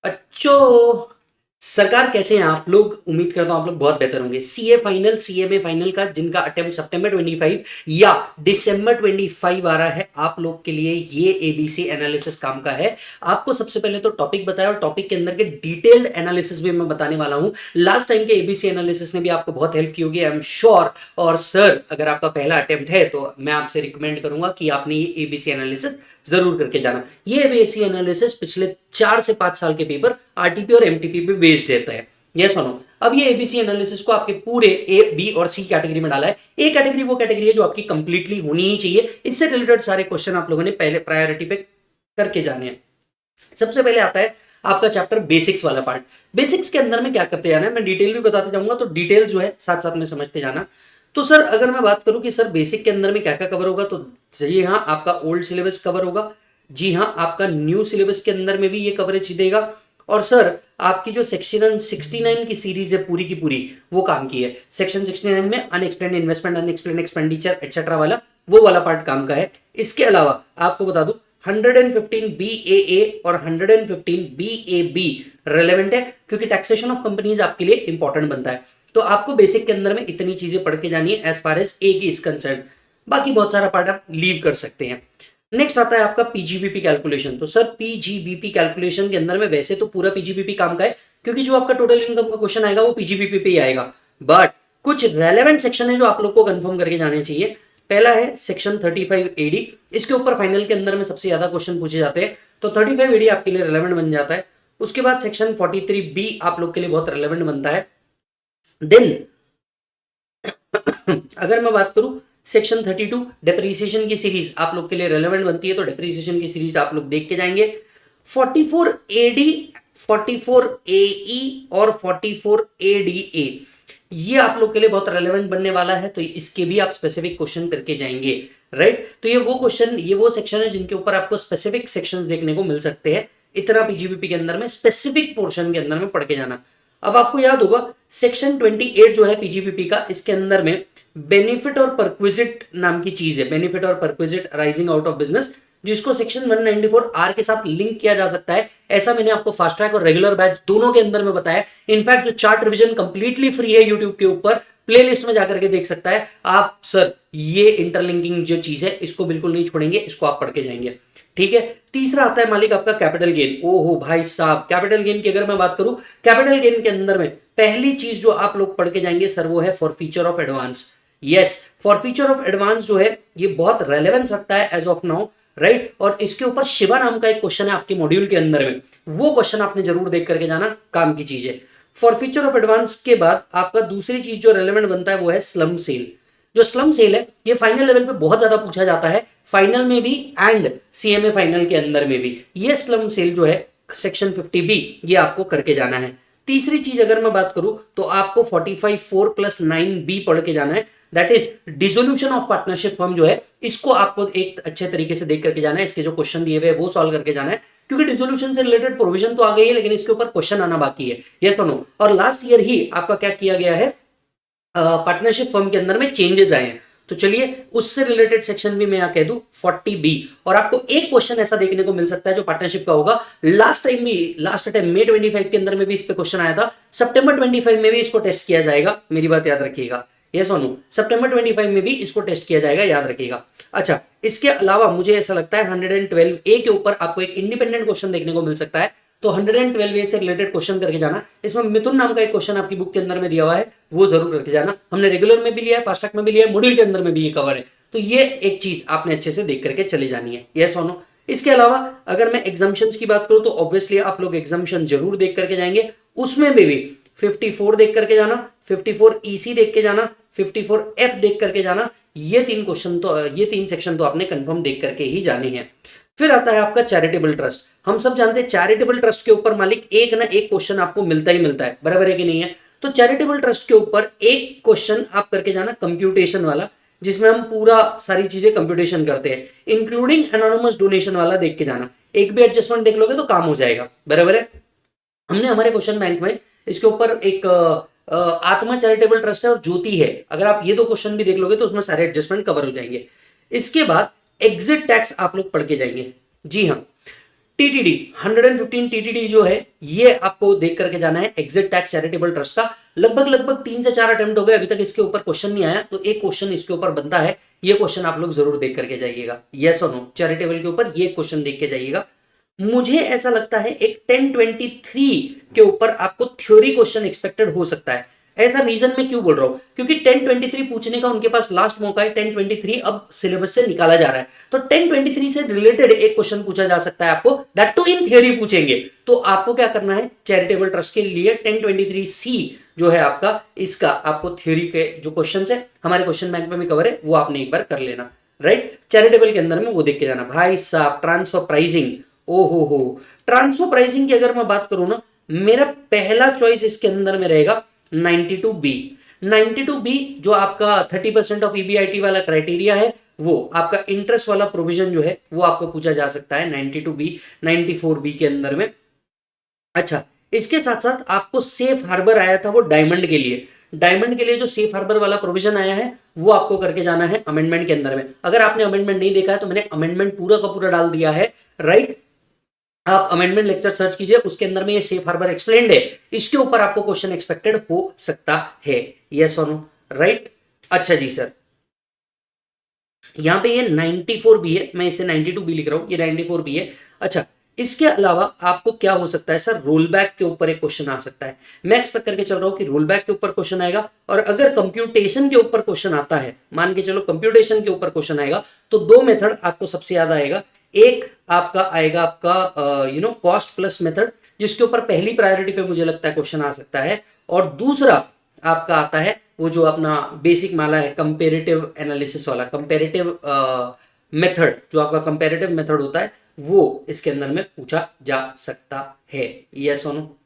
अच्छो सरकार, कैसे हैं आप लोग? उम्मीद करता हूं आप लोग बहुत बेहतर होंगे। सीए फाइनल, सीएमए फाइनल का जिनका अटेम्प्ट सितंबर 25 या दिसंबर 25 आ रहा है, आप लोग के लिए ये एबीसी एनालिसिस काम का है। आपको सबसे पहले तो टॉपिक बताया और टॉपिक के अंदर के डिटेल्ड एनालिसिस भी मैं बताने वाला हूं। लास्ट टाइम के एबीसी एनालिसिस ने भी आपको बहुत हेल्प की होगी, आई एम श्योर। और सर, अगर आपका पहला अटेम्प्ट है तो मैं आपसे रिकमेंड करूंगा कि आपने ये एबीसी एनालिसिस जरूर करके जाना। ये एबीसी एनालिसिस पिछले 4 से 5 साल के पेपर आरटीपी और एमटीपी पे बेस्ड रहता है। यस सुनो, अब ये एबीसी एनालिसिस को आपके पूरे ए, बी और सी कैटेगरी में डाला है। ए कैटेगरी वो कैटेगरी है जो आपकी कंप्लीटली होनी ही चाहिए। इससे रिलेटेड सारे क्वेश्चन आप लोगों ने पहले प्रायोरिटी पे करके जाने हैं। सबसे पहले आता है आपका चैप्टर बेसिक्स वाला पार्ट। बेसिक्स के अंदर में क्या करते जाना है, मैं डिटेल भी बताते जाऊंगा, तो डिटेल जो है साथ साथ में समझते जाना। तो सर, अगर मैं बात करूं कि सर बेसिक के अंदर में क्या क्या कवर होगा, तो जी हाँ, आपका ओल्ड सिलेबस कवर होगा। जी हाँ, आपका न्यू सिलेबस के अंदर में भी ये कवरेज देगा। और सर, आपकी जो सेक्शन 69 की सीरीज है पूरी की पूरी, वो काम की है। सेक्शन 69 में unexplained investment, unexplained expenditure etcetera वाला, वो वाला पार्ट काम का है। इसके अलावा आपको बता दूं 115 BAA और 115 BAB रेलेवेंट है, क्योंकि टैक्सेशन ऑफ कंपनीज आपके लिए इंपॉर्टेंट बनता है। तो आपको बेसिक के अंदर में इतनी चीजें पढ़ के जानी है एज फार एज ए की इज कंसर्न। बाकी बहुत सारा पार्ट आप लीव कर सकते हैं। नेक्स्ट आता है आपका पीजीबीपी कैलकुलेशन। तो सर, पीजीबीपी कैलकुलेशन के अंदर में वैसे तो पूरा पीजीबीपी काम का है, क्योंकि जो आपका टोटल इनकम का क्वेश्चन आएगा वो पीजीबीपी पे ही आएगा। बट कुछ रेलेवेंट सेक्शन है जो आप लोग को कंफर्म करके जाने चाहिए। पहला है सेक्शन 35AD। इसके ऊपर फाइनल के अंदर में सबसे ज्यादा क्वेश्चन पूछे जाते हैं, तो 35AD आपके लिए रेलेवेंट बन जाता है। उसके बाद सेक्शन 43B आप लोग के लिए बहुत रेलेवेंट बनता है। देन अगर मैं बात करूं सेक्शन 32 डेप्रीसिएशन की सीरीज आप लोग के लिए रेलेवेंट बनती है, तो डेप्रीसिएशन की सीरीज आप लोग देख के जाएंगे। 44AD, 44AE और 44ADA ये आप लोग के लिए बहुत रेलेवेंट बनने वाला है, तो इसके भी आप स्पेसिफिक क्वेश्चन करके जाएंगे। राइट, तो ये वो क्वेश्चन, ये वो सेक्शन है जिनके ऊपर आपको स्पेसिफिक सेक्शंस देखने को मिल सकते हैं। इतना पीजीबीपी के अंदर में स्पेसिफिक पोर्शन के अंदर में पढ़ के जाना। अब आपको याद होगा सेक्शन 28 जो है पीजीबीपी का, इसके अंदर में बेनिफिट और परक्विजिट नाम की चीज है। बेनिफिट और perquisite arising out of business, जिसको सेक्शन 194R के साथ लिंक किया जा सकता है। ऐसा मैंने आपको फास्ट ट्रैक और रेगुलर बैच दोनों के अंदर में बताया। इनफैक्ट जो चार्ट रिवीजन कंप्लीटली फ्री है यूट्यूब के ऊपर, प्लेलिस्ट में जाकर के देख सकता है आप। सर, ये इंटरलिंकिंग जो चीज है इसको बिल्कुल नहीं छोड़ेंगे, इसको आप पढ़ के जाएंगे। ठीक है। तीसरा आता है मालिक आपका कैपिटल गेन। ओहो भाई साहब, कैपिटल गेन की अगर मैं बात करूं, कैपिटल गेन के अंदर में पहली चीज जो आप लोग पढ़ के जाएंगे सर, वो है for future of advance. Yes, for future of advance जो है ये बहुत रेलेवेंस रखता है एज ऑफ नाउ। राइट, और इसके ऊपर शिवा नाम का एक क्वेश्चन है आपके मॉड्यूल के अंदर में, वो क्वेश्चन आपने जरूर देख करके जाना, काम की चीज है। फॉर फ्यूचर ऑफ एडवांस के बाद आपका दूसरी चीज जो रेलेवेंट बनता है वो है स्लम सेल। जो स्लम सेल है ये फाइनल लेवल पे बहुत ज्यादा पूछा जाता है, फाइनल में भी एंड सीएमए फाइनल के अंदर में भी। ये स्लम सेल जो है सेक्शन 50B ये आपको करके जाना है। तीसरी चीज अगर मैं बात करूं तो आपको 45(4+9)B पढ़ के जाना है। That is dissolution of partnership firm जो है, इसको आपको एक अच्छे तरीके से देख करके जाना है। इसके जो क्वेश्चन दिए हुए वो सॉल्व करके जाना है, क्योंकि डिसोल्यूशन से रिलेटेड प्रोविजन तो आ गई है, लेकिन इसके ऊपर क्वेश्चन आना बाकी है। Yes no. और लास्ट ईयर ही आपका क्या किया गया है, पार्टनरशिप फर्म के अंदर में चेंजेस आए हैं। तो चलिए उससे रिलेटेड सेक्शन भी मैं यहां कह दूं 40B। और आपको एक क्वेश्चन ऐसा देखने को मिल सकता है जो पार्टनरशिप का होगा। लास्ट टाइम भी, लास्ट टाइम मई 25 के अंदर में भी इस पे क्वेश्चन आया था, सितंबर 25 में भी इसको टेस्ट किया जाएगा, मेरी बात याद रखिएगा। यस और नो, सितंबर 25 में भी इसको टेस्ट किया जाएगा, याद रखिएगा। अच्छा, इसके अलावा मुझे ऐसा लगता है 112A के ऊपर आपको एक इंडिपेंडेंट क्वेश्चन देखने को मिल सकता है, तो 112A से रिलेटेड क्वेश्चन करके जाना। इसमें मिथुन नाम का एक क्वेश्चन आपकी बुक के अंदर में दिया हुआ है, वो जरूर करके जाना। हमने रेगुलर में भी लिया है, फास्ट ट्रैक में भी लिया है, मॉड्यूल के अंदर में भी ये कवर है, तो ये एक चीज आपने अच्छे से देख करके चली जानी है। यस और नो। इसके अलावा अगर मैं एग्जाम्पशंस की बात करूं तो ऑब्वियसली आप लोग एग्जाम्पशन जरूर देख करके जाएंगे। उसमें भी 54 देख करके जाना, 54EC देख के जाना, 54F देख करके जाना। ये तीन क्वेश्चन तो, ये तीन सेक्शन तो आपने कंफर्म देख करके ही जानी है। फिर आता है आपका चैरिटेबल ट्रस्ट। हम सब जानते हैं चैरिटेबल ट्रस्ट के ऊपर मालिक एक ना एक क्वेश्चन आपको मिलता ही मिलता है, बराबर है कि नहीं है? तो चैरिटेबल ट्रस्ट के ऊपर एक क्वेश्चन आप करके जाना कंप्यूटेशन वाला, जिसमें हम पूरा सारी चीजें कंप्यूटेशन करते हैं, इंक्लूडिंग एनोनिमस डोनेशन वाला देख के जाना। एक भी एडजस्टमेंट देख लोगे तो काम हो जाएगा, बराबर है। हमने हमारे क्वेश्चन बैंक में इसके ऊपर एक आत्मा चैरिटेबल ट्रस्ट है और ज्योति है, अगर आप ये दो क्वेश्चन भी देख लोगे तो उसमें सारे एडजस्टमेंट कवर हो जाएंगे। इसके बाद एग्जिट टैक्स आप लोग पढ़ के जाएंगे। जी हाँ, टीटीडी 115 टीटीडी जो है ये आपको देख करके जाना है एग्जिट टैक्स चैरिटेबल ट्रस्ट का। लगभग 3 से 4 अटेम्प्ट हो गए, अभी तक इसके ऊपर क्वेश्चन नहीं आया, तो एक क्वेश्चन इसके ऊपर बनता है, ये क्वेश्चन आप लोग जरूर देख करके जाइएगा। यस और नो, चैरिटेबल के ऊपर ये क्वेश्चन देख के जाइएगा। मुझे ऐसा लगता है एक 1023 के ऊपर आपको थ्योरी क्वेश्चन एक्सपेक्टेड हो सकता है। ऐसा रीजन मैं क्यों बोल रहा हूं, क्योंकि 1023 पूछने का उनके पास लास्ट मौका है। 1023 अब सिलेबस से निकाला जा रहा है, तो 1023 से रिलेटेड एक क्वेश्चन पूछा जा सकता है आपको, दैट टू इन थियरी पूछेंगे। तो आपको क्या करना है, चैरिटेबल ट्रस्ट के लिए 1023C जो है आपका, इसका आपको थ्योरी के जो क्वेश्चन है हमारे क्वेश्चन बैंक में भी कवर है, वो आपने एक बार कर लेना, राइट। चैरिटेबल के अंदर में वो देख के जाना। भाई साहब ट्रांसफर प्राइसिंग, ओ हो ट्रांसफर प्राइसिंग की अगर मैं बात करूं ना, मेरा पहला चॉइस इसके अंदर में रहेगा 92B। 92B जो आपका 30% ऑफ ईबीआईटी वाला क्राइटेरिया है, वो आपका इंटरेस्ट वाला प्रोविजन जो है वो आपको पूछा जा सकता है 92B 94B के अंदर में। अच्छा, इसके साथ साथ आपको सेफ हार्बर आया था वो डायमंड के लिए। डायमंड के लिए जो सेफ हार्बर वाला प्रोविजन आया है वो आपको करके जाना है अमेंडमेंट के अंदर में। अगर आपने अमेंडमेंट नहीं देखा है तो मैंने अमेंडमेंट पूरा का पूरा डाल दिया है, राइट। आप अमेंडमेंट लेक्चर सर्च कीजिए, उसके अंदर में ये सेफ हार्बर एक्सप्लेन्ड है, इसके ऊपर आपको क्वेश्चन एक्सपेक्टेड हो सकता है। यस और नो, राइट। अच्छा जी सर, यहां पे ये 94B है, मैं इसे 92B लिख रहा हूं, ये 94B है। अच्छा, इसके अलावा आपको क्या हो सकता है सर, रोल बैक के ऊपर एक क्वेश्चन आ सकता है। मैं एक्सपेक्ट करके चल रहा हूं कि रोल बैक के ऊपर क्वेश्चन आएगा, और अगर कंप्यूटेशन के ऊपर क्वेश्चन आता है, मान के चलो कंप्यूटेशन के ऊपर क्वेश्चन आएगा, तो दो मेथड आपको सबसे ज्यादा आएगा। एक आपका आएगा आपका कॉस्ट प्लस मेथड, जिसके ऊपर पहली प्रायोरिटी पे मुझे लगता है क्वेश्चन आ सकता है, और दूसरा आपका आता है वो जो अपना बेसिक माला है कंपेरेटिव एनालिसिस वाला, कंपेरेटिव मेथड, जो आपका कंपेरेटिव मेथड होता है वो इसके अंदर में पूछा जा सकता है। यस और नो।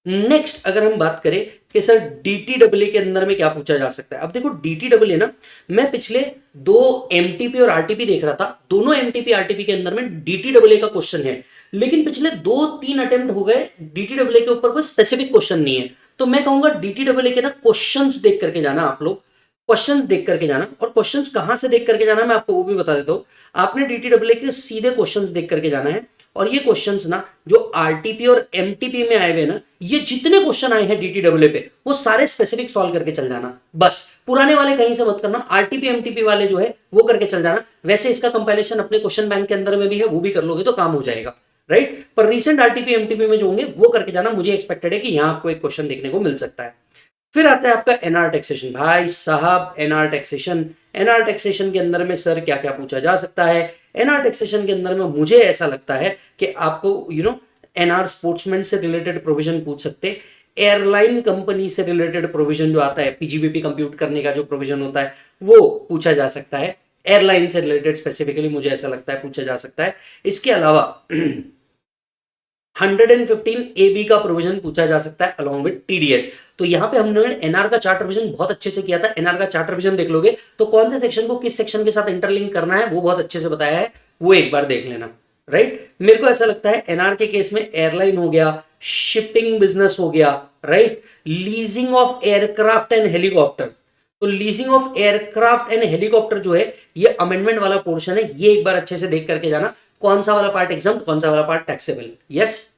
नेक्स्ट अगर हम बात करें कि सर डीटीडब्ल्यू के अंदर में क्या पूछा जा सकता है, अब देखो डीटीडब्ल्यू ना, मैं पिछले दो एमटीपी और आरटीपी देख रहा था, दोनों एमटीपी आरटीपी के अंदर में डीटीडब्ल्यू का क्वेश्चन है, लेकिन पिछले 2-3 अटेम्प्ट हो गए, डीटीडब्ल्यू के ऊपर कोई स्पेसिफिक क्वेश्चन नहीं है। तो मैं कहूंगा डीटीडब्ल्यू के ना क्वेश्चंस देख करके जाना, आप लोग क्वेश्चंस देख करके जाना। और क्वेश्चंस कहां से देख करके जाना मैं आपको वो भी बता देता हूं। आपने डीटीडब्ल्यू के सीधे क्वेश्चंस देख करके जाना है, और ये क्वेश्चंस ना जो आरटीपी और एमटीपी में आए हुए ना, ये जितने क्वेश्चन आए हैं डीटीडब्ल्यू पे वो सारे स्पेसिफिक सॉल्व करके चल जाना, बस पुराने वाले कहीं से मत करना, आरटीपी एमटीपी वाले जो है वो करके चल जाना। वैसे इसका कंपाइलेशन अपने क्वेश्चन बैंक के अंदर में भी है, वो भी कर लोगे तो काम हो जाएगा, राइट। पर रिसेंट आरटीपी एमटीपी में जो होंगे वो करके जाना, मुझे एक्सपेक्टेड है कि यहां आपको एक क्वेश्चन देखने को मिल सकता है। फिर आता है आपका एनआर टैक्सेशन। भाई साहब एनआर टैक्सेशन, एनआर टैक्सेशन के अंदर में सर क्या क्या पूछा जा सकता है। एनआर टैक्सेशन के अंदर में मुझे ऐसा लगता है कि आपको एनआर स्पोर्ट्समैन से रिलेटेड प्रोविजन पूछ सकते, एयरलाइन कंपनी से रिलेटेड प्रोविजन जो आता है, पीजीबीपी कंप्यूट करने का जो प्रोविजन होता है वो पूछा जा सकता है, एयरलाइन से रिलेटेड स्पेसिफिकली मुझे ऐसा लगता है पूछा जा सकता है। इसके अलावा 115AB का प्रोविजन पूछा जा सकता है अलॉन्ग विद टीडीएस। तो यहां पे हमने एनआर का चार्ट रिवीजन बहुत अच्छे से किया था, एनआर का चार्ट रिवीजन देख लोगे तो कौन से सेक्शन को किस सेक्शन के साथ इंटरलिंक करना है वो बहुत अच्छे से बताया है, वो एक बार देख लेना, राइट। मेरे को ऐसा लगता है एनआर के केस में एयरलाइन हो गया, शिपिंग बिजनेस हो गया, right, leasing of aircraft and helicopter. तो leasing of aircraft and helicopter जो है ये अमेंडमेंट वाला पोर्शन है, ये एक बार अच्छे से देख करके जाना, कौन सा वाला पार्ट एग्जाम, कौन सा वाला पार्ट टैक्सेबल। यस।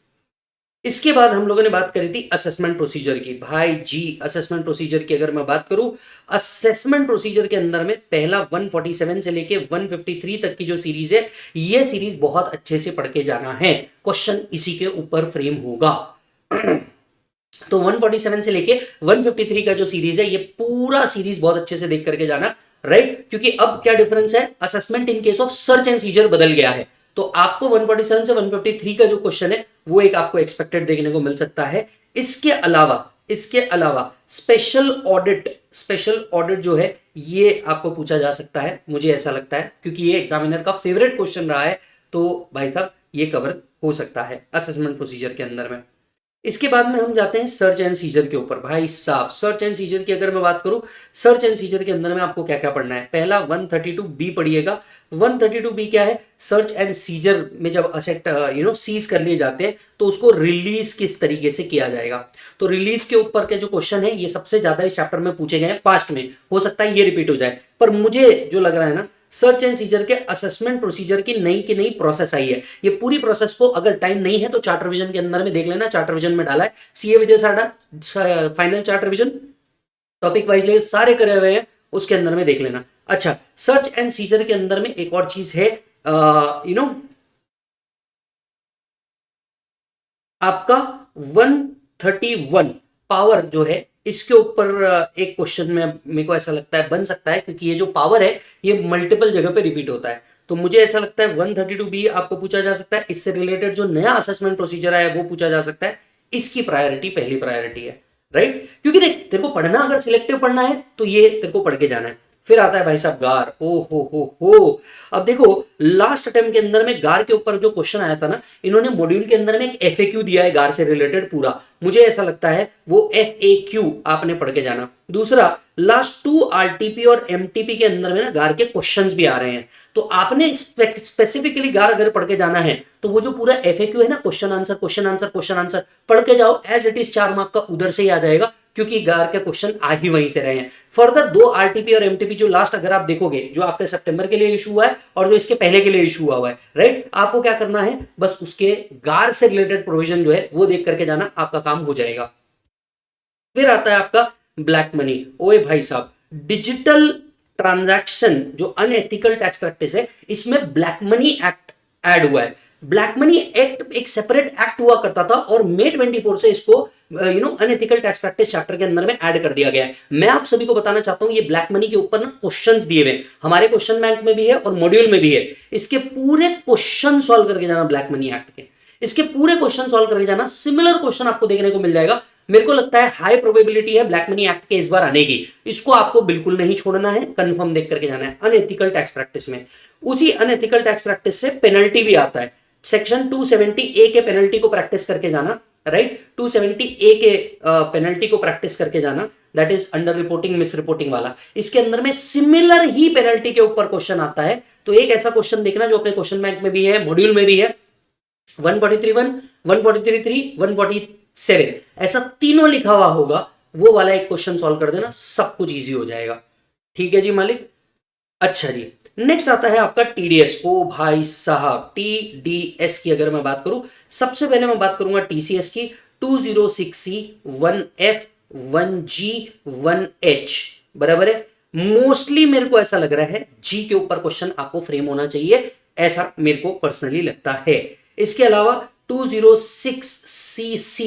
इसके बाद हम लोगों ने बात करी थी असेसमेंट प्रोसीजर की। भाई जी असेसमेंट प्रोसीजर की अगर मैं बात करूं, असेसमेंट प्रोसीजर के अंदर में पहला 147 से लेके 153 तक की जो सीरीज है, ये सीरीज बहुत अच्छे से पढ़ के जाना है, क्वेश्चन इसी के ऊपर फ्रेम होगा। तो 147 से लेके 153 का जो सीरीज है, ये पूरा सीरीज बहुत अच्छे से देख करके जाना, राइट। क्योंकि अब क्या डिफरेंस है, assessment in case of search and seizure बदल गया है, तो आपको 147 से 153 का जो क्वेश्चन है वो एक आपको एक्सपेक्टेड देखने को मिल सकता है। इसके अलावा स्पेशल ऑडिट जो है ये आपको पूछा जा सकता है, मुझे ऐसा लगता है, क्योंकि ये एग्जामिनर का फेवरेट क्वेश्चन रहा है, तो भाई साहब ये कवर हो सकता है असेसमेंट प्रोसीजर के अंदर में। इसके बाद में हम जाते हैं सर्च एंड सीजर के ऊपर। भाई साहब सर्च एंड सीजर की अगर मैं बात करूं, सर्च एंड सीजर के अंदर में आपको क्या क्या पढ़ना है। पहला 132B पढ़िएगा। 132B क्या है, सर्च एंड सीजर में जब असेट सीज कर लिए जाते हैं तो उसको रिलीज किस तरीके से किया जाएगा। तो रिलीज के ऊपर के जो क्वेश्चन है ये सबसे ज्यादा इस चैप्टर में पूछे गए हैं, पास्ट में हो सकता है ये रिपीट हो जाए, पर मुझे जो लग रहा है ना, सर्च एंड सीजर के असेसमेंट प्रोसीजर की नई प्रोसेस आई है। ये पूरी प्रोसेस को अगर टाइम नहीं है तो चार्ट रिवीजन के अंदर में देख लेना, चार्ट रिवीजन में डाला है, सीए विजय साडा final chart revision topic wise सारे करे हुए हैं, उसके अंदर में देख लेना। अच्छा, सर्च एंड सीजर के अंदर में एक और चीज है, आपका 131 पावर जो है, इसके ऊपर एक क्वेश्चन में मेरे को ऐसा लगता है बन सकता है, क्योंकि ये जो पावर है ये मल्टीपल जगह पे रिपीट होता है। तो मुझे ऐसा लगता है 132 बी आपको पूछा जा सकता है, इससे रिलेटेड जो नया असेसमेंट प्रोसीजर है वो पूछा जा सकता है, इसकी प्रायोरिटी पहली प्रायोरिटी है, राइट। क्योंकि देख, तेरे को पढ़ना अगर सिलेक्टिव पढ़ना है तो ये तेरे को पढ़ के जाना है। फिर आता है भाई साहब गार, ओ हो। अब देखो, लास्ट अटेम्प्ट के अंदर में गार के ऊपर जो क्वेश्चन आया था ना, इन्होंने मॉड्यूल के अंदर में एक एफएक्यू दिया है गार से रिलेटेड पूरा, मुझे ऐसा लगता है वो एफएक्यू आपने पढ़ के जाना। दूसरा, लास्ट 2 आरटीपी और एमटीपी के अंदर में ना गार के क्वेश्चंस भी आ रहे हैं, तो आपने स्पेसिफिकली गार अगर पढ़ के जाना है तो वो जो पूरा एफएक्यू है ना, question answer question answer question answer पढ़ के जाओ, एज इट इज 4 मार्क का उधर से ही आ जाएगा, क्योंकि गार के क्वेश्चन आ ही वहीं से रहे हैं। फर्दर 2 आरटीपी और एमटीपी जो लास्ट अगर आप देखोगे, जो आपके सितंबर के लिए इशू हुआ है और जो इसके पहले के लिए इशू हुआ है, राइट, आपको क्या करना है, बस उसके गार से रिलेटेड प्रोविजन जो है वो देख करके जाना, आपका काम हो जाएगा। फिर आता है आपका ब्लैक मनी। ओए भाई साहब, डिजिटल ट्रांजैक्शन जो अनएथिकल टैक्स प्रैक्टिस है, इसमें ब्लैक मनी एक्ट ऐड हुआ है। ब्लैक मनी एक्ट एक सेपरेट एक्ट हुआ करता था और May 24 से इसको अनएथिकल टैक्स प्रैक्टिस चैप्टर के अंदर में ऐड कर दिया गया है। मैं आप सभी को बताना चाहता हूं, ये ब्लैक मनी के ऊपर ना क्वेश्चंस दिए हुए हमारे क्वेश्चन बैंक में भी है और मॉड्यूल में भी है, इसके पूरे क्वेश्चन सॉल्व करके जाना ब्लैक मनी एक्ट के, इसके पूरे क्वेश्चन सॉल्व करके जाना। सिमिलर क्वेश्चन आपको देखने को मिल जाएगा। मेरे को लगता है हाई प्रोबेबिलिटी है ब्लैक मनी एक्ट के इस बार आने की, इसको आपको बिल्कुल नहीं छोड़ना है, कंफर्म देख करके जाना है। अनएथिकल टैक्स प्रैक्टिस में, उसी अनएथिकल टैक्स प्रैक्टिस से पेनल्टी भी आता है, सेक्शन 270 ए के पेनल्टी को प्रैक्टिस करके जाना, राइट, 270 ए के पेनल्टी को प्रैक्टिस करके जाना, that is under reporting miss reporting वाला। इसके अंदर में सिमिलर ही पेनल्टी के ऊपर क्वेश्चन आता है, तो एक ऐसा क्वेश्चन देखना जो अपने क्वेश्चन बैंक में भी है, मॉड्यूल में भी है, 143.1, 143.3, 147, ऐसा तीनों लिखा हुआ होगा, वो वाला एक क्वेश्चन सॉल्व कर देना, सब कुछ इजी हो जाएगा। ठीक है जी मालिक। अच्छा जी, नेक्स्ट आता है आपका टीडीएस। ओ भाई साहब, टीडीएस की अगर मैं बात करूं, सबसे पहले मैं बात करूंगा टीसीएस की, 206C 1F 1G 1H, बराबर है। मोस्टली मेरे को ऐसा लग रहा है जी के ऊपर क्वेश्चन आपको फ्रेम होना चाहिए, ऐसा मेरे को पर्सनली लगता है। इसके अलावा 206CC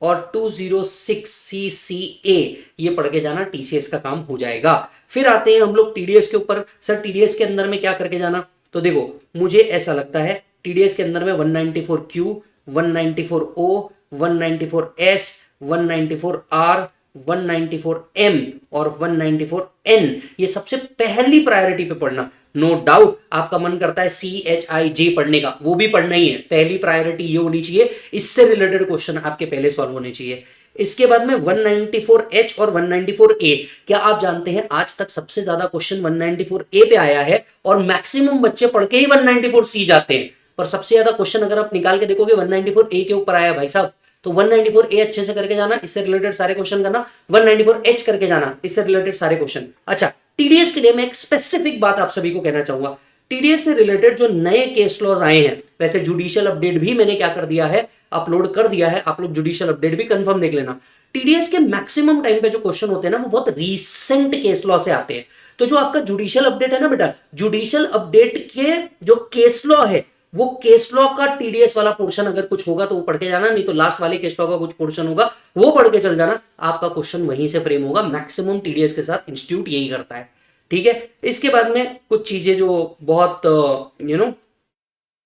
और 206CCA ये पढ़ के जाना, टीसीएस का काम हो जाएगा। फिर आते हैं हम लोग टीडीएस के ऊपर। सर टीडीएस के अंदर में क्या करके जाना, तो देखो मुझे ऐसा लगता है टीडीएस के अंदर में 194Q, 194O, 194S, 194R, 194M और 194N, ये सबसे पहली प्रायोरिटी पे पढ़ना। नो डाउट आपका मन करता है CHIJ पढ़ने का, वो भी पढ़ना ही है, पहली प्रायोरिटी ये होनी चाहिए, इससे रिलेटेड क्वेश्चन आपके पहले सॉल्व होने चाहिए। इसके बाद में 194H और 194A, क्या आप जानते हैं आज तक सबसे ज्यादा क्वेश्चन 194A पे आया है और मैक्सिमम बच्चे पढ़ के ही 194C जाते हैं, पर सबसे ज्यादा क्वेश्चन अगर आप निकाल के देखोगे 194A के ऊपर आया भाई साहब। तो 194A अच्छे से करके जाना, इससे रिलेटेड सारे क्वेश्चन करना, 194H करके जाना, इससे रिलेटेड सारे क्वेश्चन। अच्छा, टीडीएस के लिए मैं एक स्पेसिफिक बात आप सभी को कहना चाहूंगा, टीडीएस से रिलेटेड जो नए केस लॉज आए हैं, वैसे जुडिशियल अपडेट भी मैंने क्या कर दिया है, अपलोड कर दिया है, आप लोग जुडिशियल अपडेट भी कंफर्म देख लेना। टीडीएस के मैक्सिमम टाइम पे जो क्वेश्चन होते हैं ना, वो बहुत रीसेंट केस लॉ से आते हैं। तो जो आपका जुडिशियल अपडेट है ना बेटा, जुडिशियल अपडेट के जो केस लॉ है, वो केस लॉ का टीडीएस वाला पोर्शन अगर कुछ होगा तो वो पढ़ के जाना, नहीं तो लास्ट वाले केस लॉ का कुछ पोर्शन होगा वो पढ़ के चल जाना, आपका क्वेश्चन वहीं से फ्रेम होगा। मैक्सिमम टीडीएस के साथ इंस्टीट्यूट यही करता है, ठीक है। इसके बाद में कुछ चीजें जो बहुत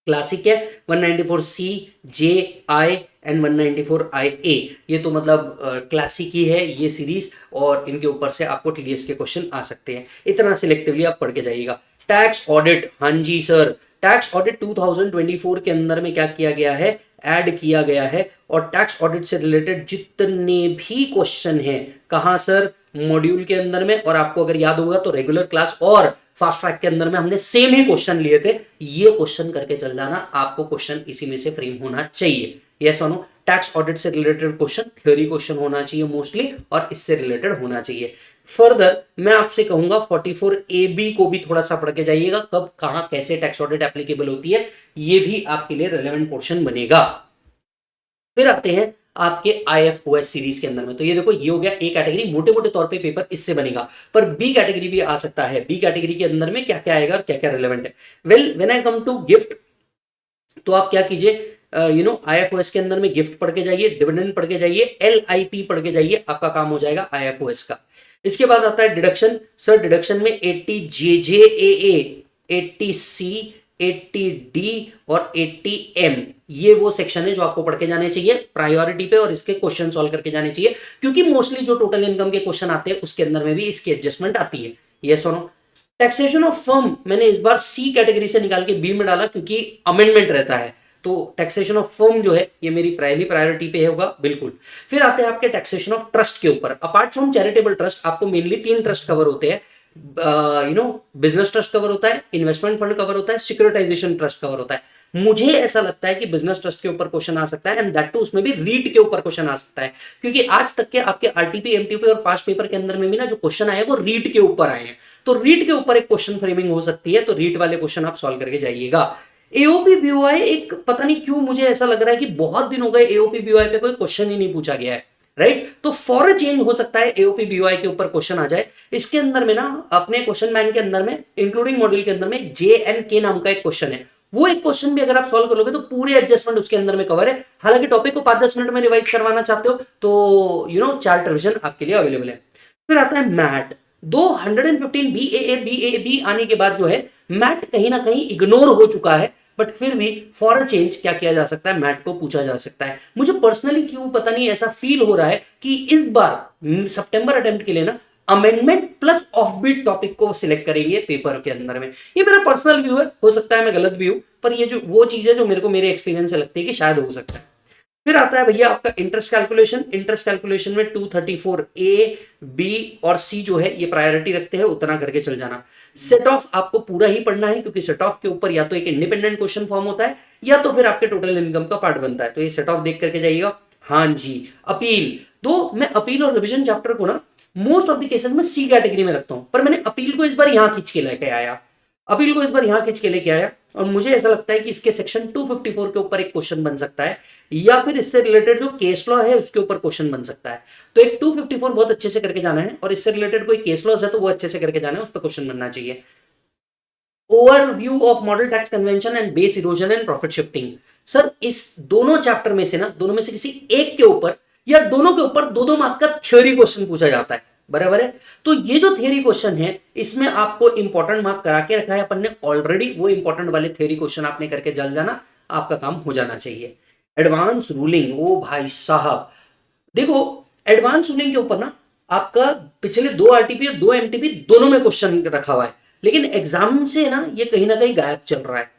क्लासिक है, 194C J I and 194IA, ये तो मतलब क्लासिक ही है ये सीरीज, और इनके ऊपर से आपको टीडीएस के क्वेश्चन आ सकते हैं, इतना सिलेक्टिवली आप पढ़ के जाइएगा। टैक्स ऑडिट, हाँ जी सर, टैक्स ऑडिट 2024 के अंदर में क्या किया गया है, ऐड किया गया है, और टैक्स ऑडिट से रिलेटेड जितने भी क्वेश्चन हैं, कहां सर, मॉड्यूल के अंदर में, और आपको अगर याद होगा तो रेगुलर क्लास और फास्ट ट्रैक के अंदर में हमने सेम ही क्वेश्चन लिए थे, ये क्वेश्चन करके चल जाना, आपको क्वेश्चन इसी में से फ्रेम होना चाहिए। यस और नो, टैक्स ऑडिट से रिलेटेड क्वेश्चन थ्योरी क्वेश्चन होना चाहिए मोस्टली, और इससे रिलेटेड होना चाहिए। फर्दर मैं आपसे कहूंगा 44AB को भी थोड़ा सा पढ़ के जाइएगा, कब कहां कैसे टैक्स ऑडिट एप्लीकेबल होती है, ये भी आपके लिए रेलेवेंट पोर्शन बनेगा। फिर आते हैं आपके IFOS सीरीज के अंदर में। तो ये देखो, ये हो गया ए कैटेगरी, मोटे मोटे तौर पे पेपर इससे बनेगा, पर बी कैटेगरी भी आ सकता है। बी कैटेगरी के अंदर में क्या क्या आएगा, क्या क्या रिलेवेंट है। Well when I come to gift, तो आप क्या कीजिए, IFOS के अंदर में गिफ्ट पढ़ के जाइए, डिविडेंड पढ़ के जाइए, LIP पढ़ के जाइए, आपका काम हो जाएगा IFOS का। इसके बाद आता है डिडक्शन। सर डिडक्शन में 80 JJAA, 80 C, 80 D और 80 M, ये वो सेक्शन है जो आपको पढ़ के जाने चाहिए प्रायोरिटी पे, और इसके क्वेश्चन सॉल्व करके जाने चाहिए, क्योंकि मोस्टली जो टोटल इनकम के क्वेश्चन आते हैं उसके अंदर में भी इसकी एडजस्टमेंट आती है। ये सुनो, टैक्सेशन ऑफ फर्म मैंने इस बार सी कैटेगरी से निकाल के बी में डाला, क्योंकि अमेंडमेंट रहता है, तो टैक्सेशन ऑफ फर्म जो है ये मेरी पहली प्रायोरिटी पे होगा बिल्कुल। फिर आते हैं आपके टैक्सेशन ऑफ ट्रस्ट के ऊपर। अपार्ट फ्रॉम चैरिटेबल ट्रस्ट आपको मेनली 3 ट्रस्ट कवर होते हैं, बिजनेस ट्रस्ट कवर होता है, इन्वेस्टमेंट फंड कवर होता है, सिक्योरिटाइजेशन ट्रस्ट कवर होता है। मुझे ऐसा लगता है कि बिजनेस ट्रस्ट के ऊपर क्वेश्चन आ सकता है, एंड दैट टू उसमें भी रीट के ऊपर क्वेश्चन आ सकता है, क्योंकि आज तक के आपके आरटीपी एमटीपी और पास्ट पेपर के अंदर में भी ना जो क्वेश्चन आए वो रीट के ऊपर आए हैं, तो रीट के ऊपर एक क्वेश्चन फ्रेमिंग हो सकती है, तो रीट वाले क्वेश्चन आप सॉल्व करके जाइएगा। एओपी बीओआई, एक पता नहीं क्यों मुझे ऐसा लग रहा है कि बहुत दिन हो गए एओपी बीओआई पे कोई क्वेश्चन ही नहीं पूछा गया है, राइट। तो फॉर चेंज हो सकता है एओपी बीओआई के ऊपर क्वेश्चन आ जाए। इसके अंदर में ना अपने क्वेश्चन बैंक के अंदर में इंक्लूडिंग मॉड्यूल के अंदर में JNK नाम का एक क्वेश्चन है, वो एक क्वेश्चन भी अगर आप सॉल्व करोगे तो पूरी एडजस्टमेंट उसके अंदर में कवर है। हालांकि टॉपिक को 5-10 मिनट में रिवाइज करवाना चाहते हो तो चार्ट रिविजन आपके लिए अवेलेबल है। फिर आता है मैट। 215 BAA आने के बाद जो है मैट कहीं ना कहीं इग्नोर हो चुका है, बट फिर भी फॉर अ चेंज क्या किया जा सकता है, मैट को पूछा जा सकता है। मुझे पर्सनली क्यों पता नहीं ऐसा फील हो रहा है कि इस बार सितंबर अटेम्प्ट के लिए ना अमेंडमेंट प्लस ऑफबीट टॉपिक को सिलेक्ट करेंगे पेपर के अंदर में। ये मेरा पर्सनल व्यू है, हो सकता है मैं गलत भी हूं, पर ये जो वो चीज है जो मेरे को मेरे एक्सपीरियंस से लगती है कि शायद हो सकता है। फिर आता है भैया आपका इंटरेस्ट कैलकुलेशन। इंटरेस्ट कैलकुलेशन में 234A, B और C जो है ये प्रायोरिटी रखते हैं, उतना करके चल जाना। सेट ऑफ आपको पूरा ही पढ़ना है, क्योंकि सेट ऑफ के ऊपर या तो एक इंडिपेंडेंट क्वेश्चन फॉर्म होता है या तो फिर आपके टोटल इनकम का पार्ट बनता है, तो ये सेट ऑफ देख करके जाइएगा। हाँ जी, अपील, तो मैं अपील और रिविजन चैप्टर को ना मोस्ट ऑफ द केसेस में C कैटेगरी में रखता हूं, पर मैंने अपील को इस बार यहां खींच के लेके आया, अपील को इस बार यहां खींच के लेके आया, और मुझे ऐसा लगता है कि इसके सेक्शन 254 के ऊपर एक क्वेश्चन बन सकता है, या फिर इससे रिलेटेड जो केस लॉ है उसके ऊपर क्वेश्चन बन सकता है। तो एक 254 बहुत अच्छे से करके जाना है, और इससे रिलेटेड कोई केस लॉज है तो वो अच्छे से करके जाना है, उस पर क्वेश्चन बनना चाहिए। Overview of model tax convention and base erosion and profit shifting. Sir इस दोनों चैप्टर में से ना, दोनों में से किसी एक के ऊपर या दोनों के ऊपर 2-2 मार्क का थ्योरी क्वेश्चन पूछा जाता है, बराबर है। तो ये जो थ्योरी क्वेश्चन है इसमें आपको इंपॉर्टेंट मार्क करा के रखा है अपन ने ऑलरेडी, वो इंपॉर्टेंट वाले थ्योरी क्वेश्चन आपने करके जल जाना, आपका काम हो जाना चाहिए। एडवांस रूलिंग, ओ भाई साहब देखो, एडवांस रूलिंग के ऊपर ना आपका पिछले 2 आरटीपी और 2 एमटीपी दोनों में क्वेश्चन रखा हुआ है, लेकिन एग्जाम से ना ये कहीं ना कहीं गायब चल रहा है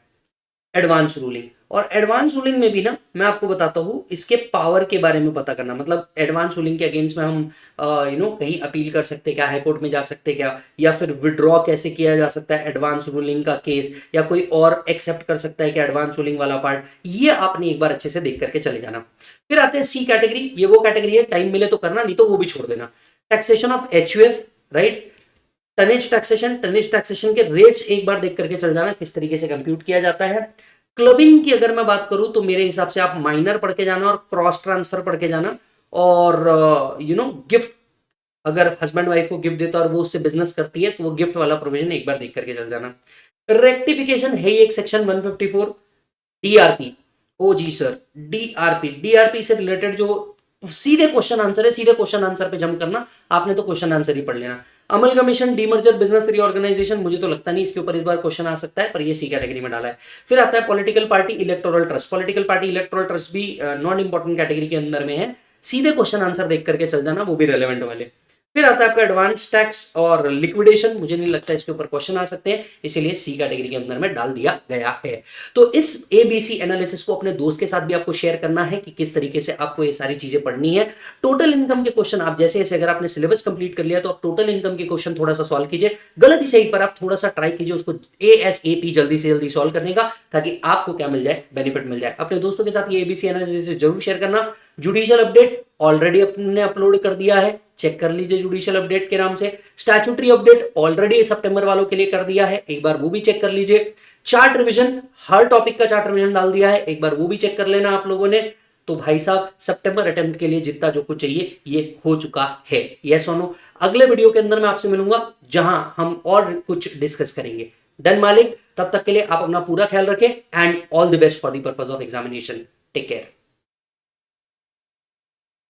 एडवांस रूलिंग। और एडवांस रूलिंग में भी ना मैं आपको बताता हूं इसके पावर के बारे में पता करना, मतलब एडवांस रूलिंग के अगेंस्ट में हम कहीं अपील कर सकते क्या, हाई कोर्ट में जा सकते क्या, या फिर विड्रॉ कैसे किया जा सकता है एडवांस रूलिंग का केस, या कोई और एक्सेप्ट कर सकता है कि एडवांस रूलिंग वाला पार्ट, ये आपने एक बार अच्छे से देख करके चले जाना। फिर आते हैं C कैटेगरी। ये वो कैटेगरी है टाइम मिले तो करना, नहीं तो वो भी छोड़ देना। Taxation of HUF, right. Tonnage taxation के रेट्स एक बार देख करके चल जाना, किस तरीके से कंप्यूट किया जाता है। क्लबिंग की अगर मैं बात करूं तो मेरे हिसाब से आप माइनर पढ़ के जाना और क्रॉस ट्रांसफर पढ़ के जाना, और गिफ्ट, अगर हस्बैंड वाइफ को गिफ्ट देता है और वो उससे बिजनेस करती है तो वो गिफ्ट वाला प्रोविजन एक बार देख करके चल जाना। रेक्टिफिकेशन है एक सेक्शन 154। DRP, ओ जी सर, डीआरपी से रिलेटेड जो सीधे क्वेश्चन आंसर है, सीधे क्वेश्चन आंसर पे जंप करना, आपने तो क्वेश्चन आंसर ही पढ़ लेना। अमलगमेशन, डीमर्जर, बिजनेस रीऑर्गेनाइजेशन, मुझे तो लगता नहीं इसके ऊपर इस बार क्वेश्चन आ सकता है, पर ये C कैटेगरी में डाला है। फिर आता है political party electoral trust. Political party electoral trust भी नॉन इंपॉर्टेंट कैटेगरी के अंदर में है, सीधे क्वेश्चन आंसर देख करके चल जाना, वो भी रेलेवेंट वाले। फिर आता है आपका एडवांस टैक्स और लिक्विडेशन, मुझे नहीं लगता इसके ऊपर क्वेश्चन आ सकते हैं, इसीलिए C कैटेगरी के अंदर में डाल दिया गया है। तो इस ABC एनालिसिस को अपने दोस्त के साथ भी आपको शेयर करना है कि किस तरीके से आपको ये सारी चीजें पढ़नी है। टोटल इनकम के क्वेश्चन आप जैसे जैसे, अगर आपने सिलेबस कंप्लीट कर लिया तो आप टोटल इनकम के क्वेश्चन थोड़ा सा सॉल्व कीजिए, गलत ही सही पर आप थोड़ा सा ट्राई कीजिए उसको ASAP जल्दी से जल्दी सॉल्व करने का, ताकि आपको क्या मिल जाए, बेनिफिट मिल जाए। अपने दोस्तों के साथ ये ABC एनालिसिस जरूर शेयर करना। जुडिशियल अपडेट ऑलरेडी अपने अपलोड कर दिया है, चेक कर लीजिए जुडिशियल अपडेट के नाम से। स्टैट्यूटरी अपडेट ऑलरेडी सितंबर वालों के लिए कर दिया है, एक बार वो भी चेक कर लीजिए। चार्ट रिवीजन, हर टॉपिक का चार्ट रिवीजन डाल दिया है, एक बार वो भी चेक कर लेना आप लोगों ने। तो भाई साहब सितंबर अटेम्प्ट के लिए जितना जो कुछ चाहिए ये हो चुका है। यस और नो। अगले वीडियो के अंदर मैं आपसे मिलूंगा जहां हम और कुछ डिस्कस करेंगे। डन मालिक, तब तक के लिए आप अपना पूरा ख्याल रखें and all the best for the purpose of examination. Take care.